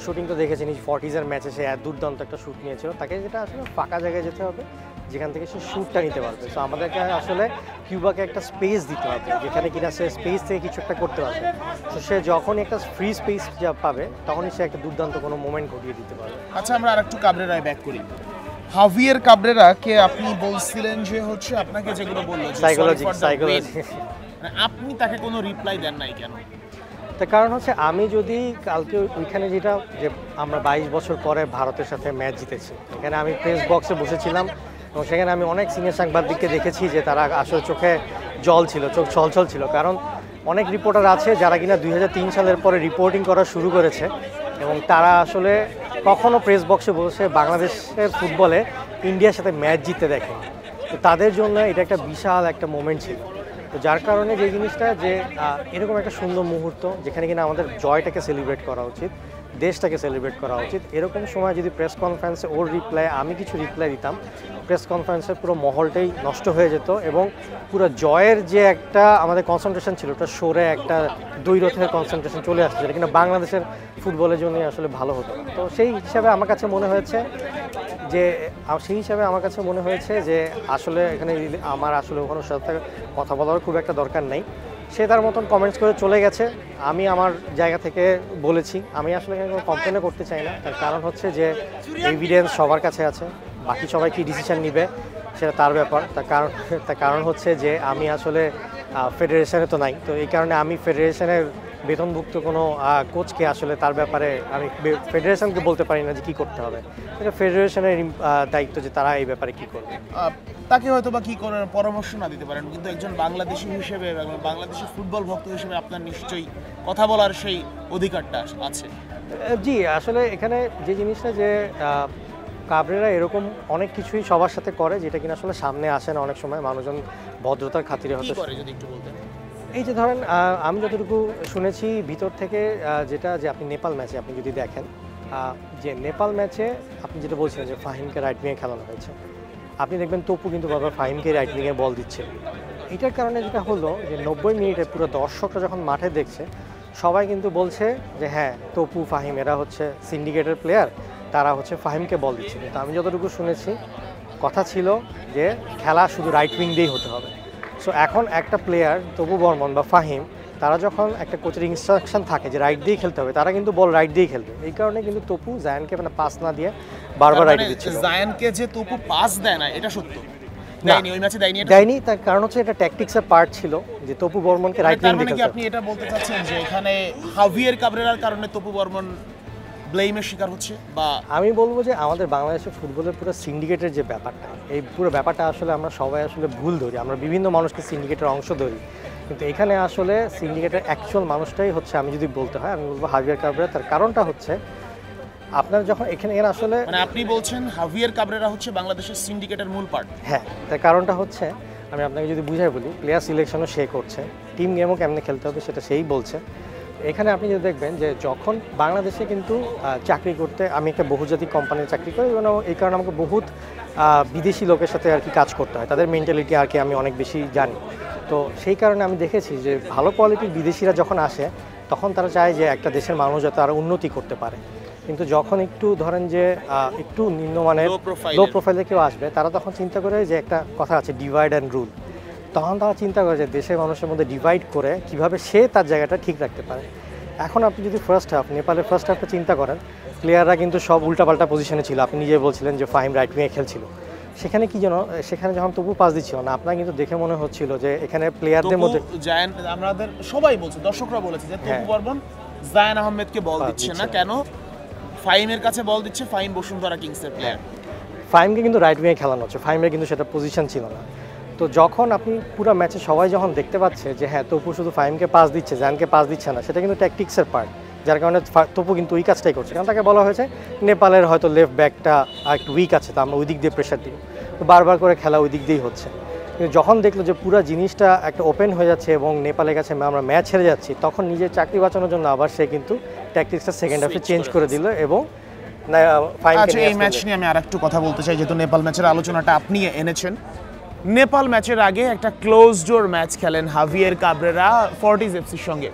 শুটিং তো দেখেছেন, এই 40s-এর ম্যাচে সে দুর্দান্ত একটা শ্যুট নিয়েছিল। তাকে যেটা আসলে ফাঁকা জায়গায় যেতে হবে, যেখান থেকে সে শ্যুটটা নিতে পারবে। সো আমাদেরকে আসলে কিউবাকে একটা স্পেস দিতে হবে, যেখানে কিনা সে স্পেস থেকে কিছু একটা করতে পারবে। তো সে যখনই একটা ফ্রি স্পেস যা পাবে, তখনই সে একটা দুর্দান্ত কোনো মোমেন্ট ঘটিয়ে দিতে পারবে। আচ্ছা, আমরা আরেকটু কাবরেরায় ব্যাক করি। হাভিয়ের কাবরেরাকে আপনি বলছিলেন যে হচ্ছে আপনাকে যেগুলো বললো সাইকোলজি, মানে আপনি তাকে কোনো রিপ্লাই দেন নাই কেন? তার কারণ হচ্ছে, আমি যদি কালকে ওইখানে যেটা যে আমরা 22 বছর পরে ভারতের সাথে ম্যাচ জিতেছি, এখানে আমি প্রেস বক্সে বসেছিলাম এবং সেখানে আমি অনেক সিনিয়র সাংবাদিককে দেখেছি যে তারা আসলে চোখে জল ছিল, চোখ ছলছল ছিল। কারণ অনেক রিপোর্টার আছে যারা কিনা 2003 সালের পরে রিপোর্টিং করা শুরু করেছে এবং তারা আসলে কখনো প্রেস বক্সে বসে বাংলাদেশের ফুটবলে ইন্ডিয়ার সাথে ম্যাচ জিততে দেখে। তো তাদের জন্য এটা একটা বিশাল একটা মোমেন্ট ছিল। তো যার কারণে যে জিনিসটা যে এরকম একটা সুন্দর মুহূর্ত, যেখানে কিনা আমাদের জয়টাকে সেলিব্রেট করা উচিত, দেশটাকে সেলিব্রেট করা উচিত, এরকম সময় যদি প্রেস কনফারেন্সে ওর রিপ্লাই, আমি কিছু রিপ্লাই দিতাম, প্রেস কনফারেন্সের পুরো মহলটাই নষ্ট হয়ে যেত এবং পুরো জয়ের যে একটা আমাদের কনসেন্ট্রেশন ছিল, ওটা সরে একটা দ্বৈরথের কনসেন্ট্রেশন চলে আসছে, যেটা কিনা বাংলাদেশের ফুটবলের জন্য আসলে ভালো হতো। তো সেই হিসাবে আমার কাছে মনে হয়েছে যে আসলে এখানে আমার আসলে ওখানে সাথে কথা বলার খুব একটা দরকার নেই। সে তার মতন কমেন্টস করে চলে গেছে, আমি আমার জায়গা থেকে বলেছি। আমি আসলে এখানে কোনো কমপ্লেনও করতে চাই না। তার কারণ হচ্ছে যে এভিডেন্স সবার কাছে আছে, বাকি সবাই কি ডিসিশন নিবে সেটা তার ব্যাপার। তার কারণ হচ্ছে যে আমি আসলে ফেডারেশনে তো নাই, তো এই কারণে আমি ফেডারেশনের বেতনভুক্ত কোনো কোচকে আসলে তার ব্যাপারে আমি ফেডারেশনকে বলতে পারি না যে কী করতে হবে। এটা ফেডারেশনের দায়িত্ব যে তারা এই ব্যাপারে কী করবে। তাকে হয়তো বা কী করে পরামর্শ না দিতে পারেন, কিন্তু একজন বাংলাদেশি হিসেবে, বাংলাদেশি ফুটবল ভক্ত হিসেবে আপনার নিশ্চয়ই কথা বলার সেই অধিকারটা আছে। জি, আসলে এখানে যে জিনিসটা যে কাবরেরা এরকম অনেক কিছুই সবার সাথে করে, যেটা কিনা আসলে সামনে আসে না অনেক সময়। মানুষজন ভদ্রতার খাতিরে হয়তো করে, যদি একটু বলতেন। এই যে ধরেন আমি যতটুকু শুনেছি ভিতর থেকে যেটা যে আপনি নেপাল ম্যাচে আপনি যদি দেখেন যে নেপাল ম্যাচে আপনি যেটা বলছিলেন যে ফাহিমকে রাইট উইংয়ে খেলানো হয়েছে, আপনি দেখবেন তপু কিন্তু বারবার ফাহিমকে রাইট উইংয়ে বল দিচ্ছে। এটার কারণে যেটা হলো যে 90 মিনিটে পুরো দর্শকরা যখন মাঠে দেখছে সবাই কিন্তু বলছে যে হ্যাঁ তপু ফাহিম এরা হচ্ছে সিন্ডিকেটের প্লেয়ার, তারা হচ্ছে ফাহিমকে বল দিচ্ছে। কিন্তু আমি যতটুকু শুনেছি কথা ছিল যে খেলা শুধু রাইট উইং দিয়েই হতে হবে। সো এখন একটা প্লেয়ার তপু বর্মন বা ফাহিম তারা যখন একটা কোচের ইনস্ট্রাকশন থাকে যে রাইট দিয়ে খেলতে হবে, তারা কিন্তু বল রাইট দিয়ে খেলবে। এই কারণে কিন্তু তপু জায়ানকে মানে পাস না দিয়ে বারবার রাইটে দিচ্ছিল। জায়ানকে যে তপু পাস দেয় না এটা সত্য? ওই ম্যাচে দেয়নি, তার কারণ হচ্ছে এটা ট্যাকটিক্সের পার্ট ছিল যে তপু বর্মনকে রাইট উইং দিতে হবে। আপনি এটা বলতে চাচ্ছেন যে এখানে হাভিয়ের কাবরেরার কারণে তপু বর্মন ব্লেমের শিকার হচ্ছে? বা আমি বলবো যে আমাদের বাংলাদেশের ফুটবলের পুরো সিন্ডিকেটের যে ব্যাপারটা, এই পুরো ব্যাপারটা আসলে আমরা সবাই আসলে ভুল ধরি, আমরা বিভিন্ন মানুষকে সিন্ডিকেটের অংশ ধরি, কিন্তু এখানে আসলে সিন্ডিকেটের অ্যাকচুয়াল মানুষটাই হচ্ছে, আমি যদি বলতে হয় আমি বলবো হাভিয়ার কাবরেরা। তার কারণটা হচ্ছে আপনার যখন এখানে এর আসলে মানে আপনি বলছেন হাভিয়ার কাবরেরা হচ্ছে বাংলাদেশের সিন্ডিকেটের মূল পার্ট? হ্যাঁ, তার কারণটা হচ্ছে আমি আপনাকে যদি বুঝাই বলি, প্লেয়ার সিলেকশনও সে করছে, টিম গেমও কেমনে খেলতে হবে সেটা সেই বলছে। এখানে আপনি যদি দেখবেন যে যখন বাংলাদেশে কিন্তু চাকরি করতে, আমি একটা বহুজাতিক কোম্পানির চাকরি করি এবং এই কারণে আমাকে বহুত বিদেশি লোকের সাথে আর কি কাজ করতে হয়, তাদের মেন্টালিটি আর কি আমি অনেক বেশি জানি। তো সেই কারণে আমি দেখেছি যে ভালো কোয়ালিটির বিদেশিরা যখন আসে তখন তারা চায় যে একটা দেশের মানুষ যাতে আরও উন্নতি করতে পারে, কিন্তু যখন একটু ধরেন যে একটু নিম্নমানের লো প্রোফাইলে কেউ আসবে তারা তখন চিন্তা করে যে একটা কথা আছে ডিভাইড অ্যান্ড রুল, তখন তারা চিন্তা করে যে দেশের মানুষের মধ্যে ডিভাইড করে কিভাবে সে তার জায়গাটা ঠিক রাখতে পারে। এখন আপনি যদি ফার্স্ট হাফ নেপালের ফার্স্ট হাফটা চিন্তা করেন, প্লেয়াররা কিন্তু সব উল্টাপাল্টা পজিশনে ছিল। আপনি নিজে বলছিলেন যে ফাহিম রাইট উইংয়ে খেলছিল, সেখানে কি যেন সেখানে যখন তবু পাস দিচ্ছিল না, আপনার কিন্তু দেখে মনে হচ্ছিল যে এখানে প্লেয়ারদের মধ্যে জায়ান, আমাদের সবাই বলছে, দর্শকরা বলেছে যে তপু বর্মন জায়ান আহমেদকে বল দিচ্ছে না, কেন ফাহিমের কাছে বল দিচ্ছে ফাহিম বসুন্ধরা কিংসের প্লেয়ার। ফাহিমকে কিন্তু রাইট উইংয়ে খেলানো হচ্ছে, ফাহিমের কিন্তু সেটা পজিশন ছিল না। তো যখন আপনি পুরো ম্যাচে সবাই যখন দেখতে পাচ্ছে যে হ্যাঁ তপু শুধু ফাহিমকে পাস দিচ্ছে, জায়ানকে পাস দিচ্ছে না, সেটা কিন্তু ট্যাকটিক্সের পার্ট, যার কারণে তপু কিন্তু ওই কাজটাই করছে। কারণ তাকে বলা হয়েছে নেপালের হয়তো লেফট ব্যাকটা একটু উইক আছে, তো আমরা ওই দিক দিয়ে প্রেশার দিই, তো বারবার করে খেলা ওই দিক দিয়েই হচ্ছে। কিন্তু যখন দেখলো যে পুরো জিনিসটা একটা ওপেন হয়ে যাচ্ছে এবং নেপালের কাছে আমরা ম্যাচ হেরে যাচ্ছি, তখন নিজের চাকরি বাঁচানোর জন্য আবার সে কিন্তু ট্যাকটিক্সটা সেকেন্ড হাফে চেঞ্জ করে দিল এবং এই ম্যাচ নিয়ে আমি আরেকটু কথা বলতে চাই, যেহেতু নেপাল ম্যাচের আলোচনাটা আপনি এনেছেন। নেপাল ম্যাচের আগে একটা ক্লোজ ডোর ম্যাচ খেলেন হাভিয়ের কাবরেরা ফর্টিজ এফসির সঙ্গে,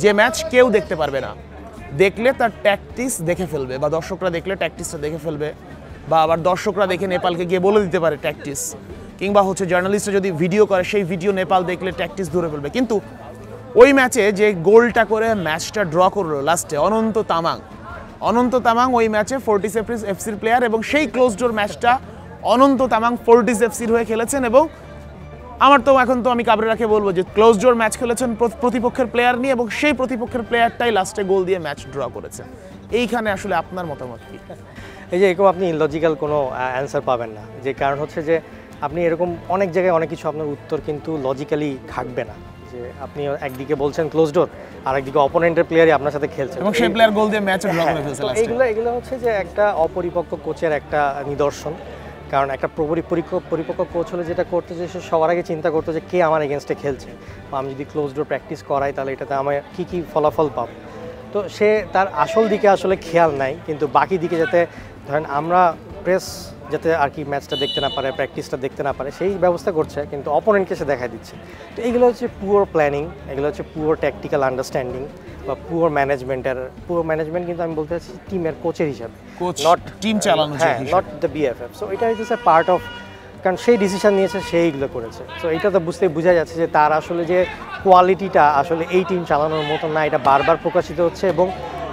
যে ম্যাচ কেউ দেখতে পারবে না, দেখলে তার ট্যাকটিক্স দেখে ফেলবে, বা দর্শকরা দেখলে ট্যাকটিক্সটা দেখে ফেলবে, বা আবার দর্শকরা দেখে নেপালকে গিয়ে বলে দিতে পারে ট্যাকটিক্স, কিংবা হচ্ছে জার্নালিস্টরা যদি ভিডিও করে সেই ভিডিও নেপাল দেখলে ট্যাকটিক্স ধরে ফেলবে। কিন্তু ওই ম্যাচে যে গোলটা করে ম্যাচটা ড্র করলো লাস্টে অনন্ত তামাং ওই ম্যাচে ফোর্টিস এফসির প্লেয়ার, এবং সেই ক্লোজ ডোর ম্যাচটা অনন্ত তামাং ফোর্টিস এফসির হয়ে খেলেছেন। এবং আমার তো এখন তো আমি কাবরেরাকে বলবো যে ক্লোজ ডোর ম্যাচ খেলেছেন প্রতিপক্ষের প্লেয়ার নিয়ে, এবং সেই প্রতিপক্ষের প্লেয়ারটাই লাস্টে গোল দিয়ে ম্যাচ ড্র করেছে। এইখানে আসলে আপনার মতামত কি? এই যে এরকম আপনি ইলজিক্যাল কোনো অ্যান্সার পাবেন না, যে কারণ হচ্ছে যে আপনি এরকম অনেক জায়গায় অনেক কিছু আপনার উত্তর কিন্তু লজিক্যালি থাকবে না, যে আপনি একদিকে বলছেন ক্লোজ ডোর আর একদিকে অপোনেন্টের প্লেয়ারই আপনার সাথে খেলছে এবং সেই প্লেয়ার গোল দিয়ে ম্যাচ ড্র করে ফেলছে লাস্টে। এগুলো হচ্ছে যে একটা অপরিপক্ক কোচের একটা নিদর্শন। কারণ একটা পরিপক্ক কোচ হলে যেটা করতে যে সে সবার আগে চিন্তা করতো যে কে আমার এগেনস্টে খেলছে, বা আমি যদি ক্লোজ ডোর প্র্যাকটিস করাই তাহলে এটাতে আমার কী ফলাফল পাবো। তো সে তার আসল দিকে আসলে খেয়াল নাই, কিন্তু বাকি দিকে যাতে ধরেন আমরা প্রেস যাতে আর কি ম্যাচটা দেখতে না পারে, প্র্যাকটিসটা দেখতে না পারে, সেই ব্যবস্থা করছে, কিন্তু অপোনেন্টকে সে দেখা দিচ্ছে। তো এইগুলো হচ্ছে পুয়ার প্ল্যানিং, এগুলো হচ্ছে পুয়ার ট্যাকটিক্যাল আন্ডারস্ট্যান্ডিং বা পুয়ার ম্যানেজমেন্ট কিন্তু আমি বলতে চাচ্ছি টিমের কোচের হিসাবে, নট টিম চালানো, নট দ্য বিএফএফ। সো এটা হচ্ছে পার্ট অফ, কারণ সেই ডিসিশন নিয়েছে, সেইগুলো করেছে। সো এটা তো বোঝা যাচ্ছে যে তার আসলে যে কোয়ালিটিটা আসলে এই টিম চালানোর মতো না, এটা বারবার প্রকাশিত হচ্ছে। এবং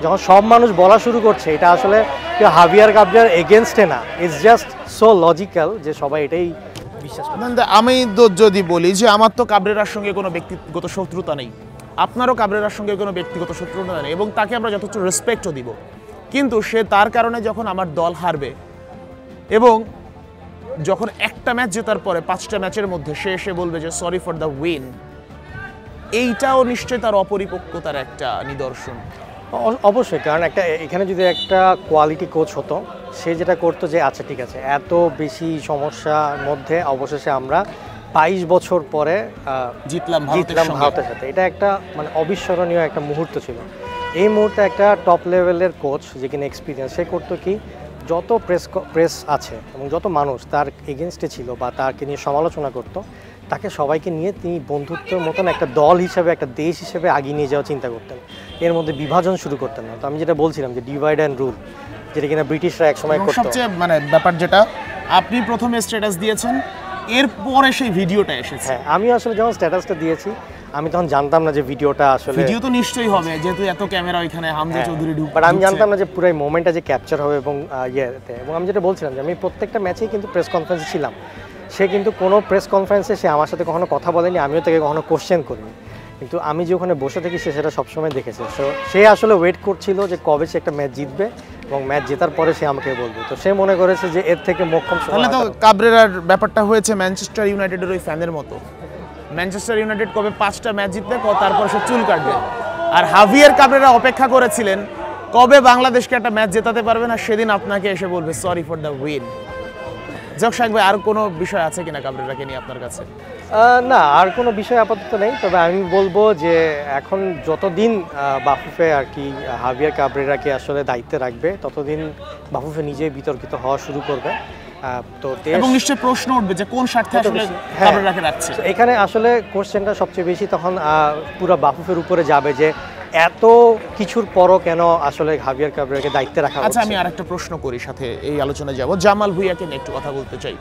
যখন সব মানুষ বলা শুরু করছে এটা আসলে কেউ হাভিয়ার কাবরেরার এগেনস্টে না, ইটস জাস্ট সো লজিক্যাল যে সবাই এটাই বিশ্বাস করে। আমি যদি বলি যে আমার তো কাবরেরার সঙ্গে কোনো ব্যক্তিগত শত্রুতা নেই, আপনারও কাবরেরার সঙ্গে কোনো ব্যক্তিগত শত্রুতা নেই, এবং তাকে আমরা যথেষ্ট রেসপেক্টও দিব, কিন্তু সে তার কারণে যখন আমার দল হারবে এবং যখন একটা ম্যাচ জেতার পরে 5টা ম্যাচের মধ্যে সে এসে বলবে যে সরি ফর দ্য উইন, এইটাও নিশ্চয়ই তার অপরিপক্কতার একটা নিদর্শন। অবশ্যই, কারণ এখানে যদি একটা কোয়ালিটি কোচ হতো, সে যেটা করতো যে আচ্ছা ঠিক আছে, এত বেশি সমস্যার মধ্যে অবশেষে আমরা 22 বছর পরে জিতলাম ভারতের সাথে। এটা একটা মানে অবিস্মরণীয় একটা মুহূর্ত ছিল। এই মুহূর্তে একটা টপ লেভেলের কোচ যে কিনা এক্সপিরিয়েন্স, সে করতো কি, যত প্রেস আছে এবং যত মানুষ তার এগেনস্টে ছিল বা তাকে নিয়ে সমালোচনা করতো, তাকে সবাইকে নিয়ে তিনি বন্ধুত্বের মতন একটা দল হিসেবে, একটা দেশ হিসেবে আগিয়ে নিয়ে যাওয়ার চিন্তা করতেন। এর মধ্যে বিভাজন শুরু করতেন না। তো আমি যেটা বলছিলাম যে ডিভাইড অ্যান্ড রুল, যেটা কিনা ব্রিটিশরা একসময় করতো। সবচেয়ে মানে ব্যাপার যেটা আপনি প্রথমে স্ট্যাটাস দিয়েছেন, এরপরে সেই ভিডিওটা এসেছে। হ্যাঁ, আমি আসলে যখন স্ট্যাটাসটা দিয়েছি আমি তখন জানতাম না যে ভিডিওটা আসলে, ভিডিও তো নিশ্চয়ই হবে যেহেতু এত ক্যামেরা ওইখানে হামজা চৌধুরী ঢুকছে, বাট আমি জানতাম না যে পুরো মোমেন্টটা যে ক্যাপচার হবে এবং এবং আমি যেটা বলছিলাম যে আমি প্রত্যেকটা ম্যাচেই কিন্তু প্রেস কনফারেন্সে ছিলাম। সে কিন্তু কোনো প্রেস কনফারেন্সে সে আমার সাথে কখনো কথা বলেনি, আমিও তাকে কখনো কোশ্চেন করিনি, কিন্তু আমি যে ওখানে বসে থাকি সে সেটা সবসময় দেখেছে। সো সে আসলে ওয়েট করছিল যে কবে সে একটা ম্যাচ জিতবে এবং ম্যাচ জেতার পরে সে আমাকে বলবে। তো সে মনে করেছে যে এর থেকে মোক্ষম সময়। তাহলে তো কাবরেরার ব্যাপারটা হয়েছে ম্যানচেস্টার ইউনাইটেডের ওই ফ্যানের মতো। ম্যানচেস্টার ইউনাইটেড কবে 5টা ম্যাচ জিতবে, তারপর সে চুল কাটবে। আর হাভিয়ার কাবরেরা অপেক্ষা করেছিলেন কবে বাংলাদেশকে একটা ম্যাচ জেতাতে পারবে না, সেদিন আপনাকে এসে বলবে সরি ফর দ্য উইন। জকশাক ভাই, আর কোনো বিষয় আছে কিনা কাবরেরাকে নিয়ে আপনার কাছে? না, আর কোনো বিষয় আপাতত নেই। তবে আমি বলবো যে এখন যতদিন বাফুফে আর কি হাভিয়ার কাবরেরাকে আসলে দায়িত্বে রাখবে, ততদিন বাফুফে নিজেই বিতর্কিত হওয়া শুরু করবে। তো এবং নিশ্চয়ই প্রশ্ন উঠবে যে কোন স্বার্থে আসলে কাবরেরাকে রাখছে। এখানে আসলে কোশ্চেনটা সবচেয়ে বেশি তখন পুরো বাফুফের উপরে যাবে যে এত কিছুর পরও কেন আসলে হাভিয়ার কাবরেরাকে দায়িত্বে রাখা হচ্ছে। আচ্ছা, আমি আরেকটা প্রশ্ন করি, সাথে এই আলোচনায় যাব। জামাল ভুঁইয়াকে নিয়ে একটু কথা বলতে চাই।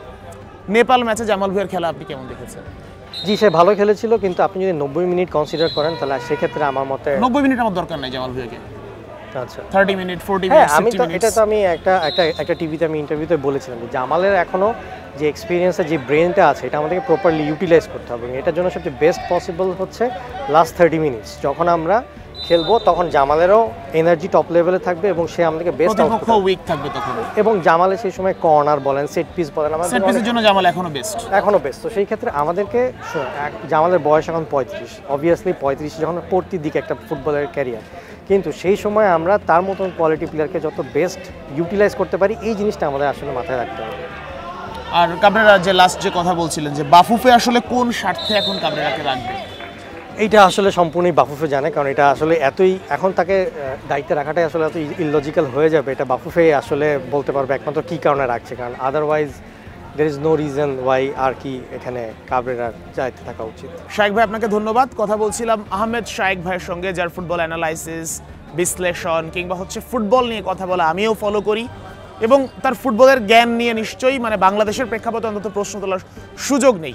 নেপাল ম্যাচে জামাল ভুঁইয়ার খেলা আপনি কেমন দেখেছেন? জি, সে ভালো খেলেছিল, কিন্তু আপনি যদি 90 মিনিট কনসিডার করেন তাহলে সেক্ষেত্রে আমার মতে 90 মিনিট আমার দরকার নাই জামাল ভুঁইয়াকে। আচ্ছা, 30 মিনিট, 40 মিনিট, 60 মিনিট। এটা তো আমি একটা টিভিতে আমি ইন্টারভিউতে বলেছিলাম যে জামালের এখনো যে এক্সপিরিয়েন্সের যে ব্রেনটা আছে এটা আমাদেরকে প্রপারলি ইউটিলাইজ করতে হবে। এটার জন্য সবচেয়ে বেস্ট পসিবল হচ্ছে লাস্ট 30 মিনিটস যখন আমরা খেলবো, তখন জামালেরও এনার্জি টপ লেভেলে থাকবে এবং সে আমাদেরকে বেস্ট প্রতিপক্ষ উইক থাকবে তখন। এবং জামালের সেই সময় কর্নার বলেন, সেট পিস বলেন, সেট পিসের জন্য জামাল এখনো বেস্ট। তো সেই ক্ষেত্রে আমাদেরকে, জামালের বয়স এখন 35, অবভিয়াসলি 35 যখন পড়তির দিকে একটা ফুটবলের ক্যারিয়ার, কিন্তু সেই সময় আমরা তার মতন কোয়ালিটি প্লেয়ারকে যত বেস্ট ইউটিলাইজ করতে পারি, এই জিনিসটা আমাদের আসলে মাথায় রাখতে হবে। আর কাবরেরা যে লাস্ট যে কথা বলছিলেন যে বাফুফে আসলে কোন স্বার্থে এখন কাবরেরাকে রাখবে, এইটা আসলে সম্পূর্ণই বাফুফে জানে, কারণ এটা আসলে এতই এখন তাকে দায়িত্বে রাখাটাই আসলে এত ইললজিক্যাল হয়ে যাবে। এটা বাফুফে আসলে বলতে পারবে একমাত্র কী কারণে রাখছে, কারণ otherwise there is no reason why আর কি এখানে কাবরেরার দায়িত্বে থাকা উচিত। শায়েক ভাই, আপনাকে ধন্যবাদ। কথা বলছিলাম আহমেদ শায়েক ভাইয়ের সঙ্গে, যার ফুটবল অ্যানালাইসিস, বিশ্লেষণ কিংবা হচ্ছে ফুটবল নিয়ে কথা বলা আমিও ফলো করি এবং তার ফুটবলের জ্ঞান নিয়ে নিশ্চয়ই মানে বাংলাদেশের প্রেক্ষাপটে অন্তত প্রশ্ন তোলার সুযোগ নেই।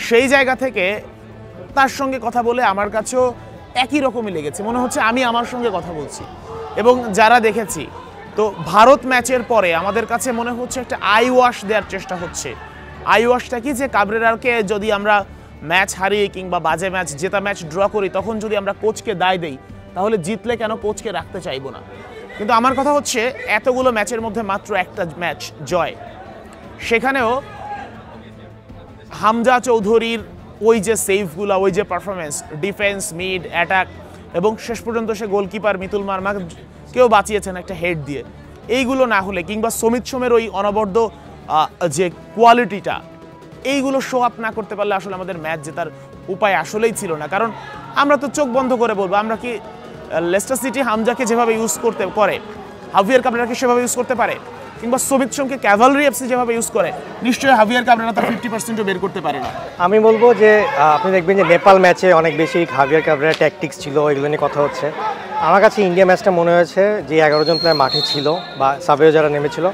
সেই জায়গা থেকে তার সঙ্গে কথা বলে আমার কাছেও একই রকমই লেগেছে, মনে হচ্ছে আমি আমার সঙ্গে কথা বলছি। এবং যারা দেখেছি, তো ভারত ম্যাচের পরে আমাদের কাছে মনে হচ্ছে একটা আই ওয়াশ দেওয়ার চেষ্টা হচ্ছে। আই ওয়াশটা কি, যে কাবরেরাকে যদি আমরা ম্যাচ হারিয়ে কিংবা বাজে ম্যাচ, জেতা ম্যাচ ড্র করি, তখন যদি আমরা কোচকে দায় দেই, তাহলে জিতলে কেন কোচকে রাখতে চাইবো না। কিন্তু আমার কথা হচ্ছে এতগুলো ম্যাচের মধ্যে মাত্র একটা ম্যাচ জয়, সেখানেও হামজা চৌধুরীর ওই যে সেভগুলো, ওই যে পারফরমেন্স, ডিফেন্স, মিড, অ্যাটাক এবং শেষ পর্যন্ত সে গোলকিপার মিতুল মার্মা কেউ বাঁচিয়েছেন একটা হেড দিয়ে, এইগুলো না হলে কিংবা সমিত সোমের ওই অনবদ্য যে কোয়ালিটিটা, এইগুলো শো আপ না করতে পারলে আসলে আমাদের ম্যাচ জেতার উপায় আসলেই ছিল না। কারণ আমরা তো চোখ বন্ধ করে বলবো, আমরা কি লেস্টার সিটি হামজাকে যেভাবে ইউজ করতে করে, হাভিয়ার কাবরেরাকে সেভাবে ইউজ করতে পারে, কিংবা সমিত সোমকে ক্যাভালরি এফসি যেভাবে ইউজ করে, নিশ্চয়ই হাভিয়ার কাবরেরা তার 50%ও বের করতে পারে না। আমি বলবো যে আপনি দেখবেন যে নেপাল ম্যাচে অনেক বেশি হাভিয়ার কাবরেরা ট্যাকটিক্স ছিল, এগুলো নিয়ে কথা হচ্ছে। আমার কাছে ইন্ডিয়া ম্যাচটা মনে হয়েছে যে 11 জন প্লেয়ার মাঠে ছিল বা সাবেও যারা নেমেছিল,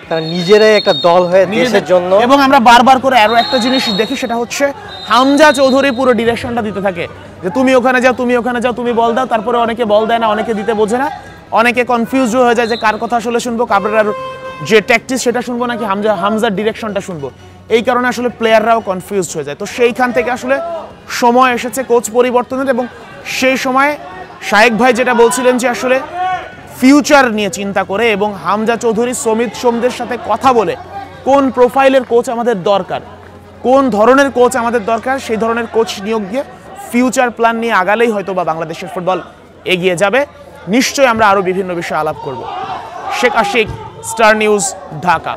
তারা নিজেরাই একটা দল হয়ে দেশের জন্য। এবং আমরা বারবার করে আরো একটা জিনিস দেখি, সেটা হচ্ছে হামজা চৌধুরী পুরো ডিরেকশনটা দিতে থাকে যে তুমি ওখানে যাও, তুমি ওখানে যাও, তুমি বল দাও। তারপরে অনেকে বল দেয় না, অনেকে দিতে বোঝে না, অনেকে কনফিউজ হয়ে যায় যে কার কথা আসলে শুনবো, কাবরেরার যে ট্যাকটিক্স সেটা শুনবো নাকি হামজার ডিরেকশনটা শুনবো। এই কারণে আসলে প্লেয়াররাও কনফিউজড হয়ে যায়। তো সেইখান থেকে আসলে সময় এসেছে কোচ পরিবর্তনের, এবং সেই সময় শায়েক ভাই যেটা বলছিলেন যে আসলে ফিউচার নিয়ে চিন্তা করে এবং হামজা চৌধুরী, সমিত সোমদের সাথে কথা বলে কোন প্রোফাইলের কোচ আমাদের দরকার, কোন ধরনের কোচ আমাদের দরকার, সেই ধরনের কোচ নিয়োগ দিয়ে ফিউচার প্ল্যান নিয়ে আগালেই হয়তো বা বাংলাদেশের ফুটবল এগিয়ে যাবে। নিশ্চয়ই আমরা আরও বিভিন্ন বিষয়ে আলাপ করব। Sheikh Ashik, star news, Dhaka.